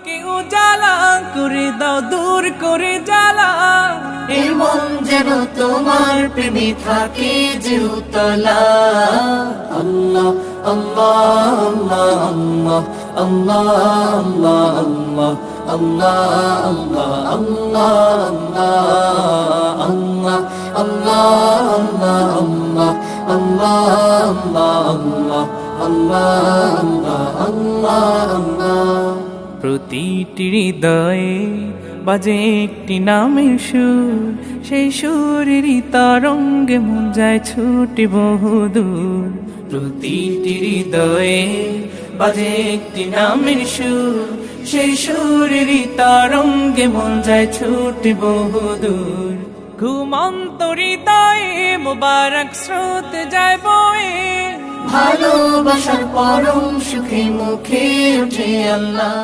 বুকে উজালা করে দাও, দূর করে জ্বালা। এই মন যেন তোমার প্রেমে থাকে যে উতলা। আল্লাহ আল্লাহ আল্লাহ আল্লাহ আল্লাহ আল্লাহ আল্লাহ আল্লাহ আল্লাহ আল্লাহ আল্লাহ আল্লাহ আল্লাহ। প্রতিটি হৃদয়ে বাজে একটি নামের সুর, সেই সুরেরই তরঙ্গে মন যায় ছুটে বহুদূর। প্রতিটি হৃদয়ে বাজে একটি নামের সুর, সেই সুরেরই তরঙ্গে মন যায় ছুটে বহুদূর। ঘুমন্ত হৃদয়ে মোবারক স্রোত যায় বয়ে, ভালোবাসার পরম সুখে মুখে ওঠে আল্লাহ।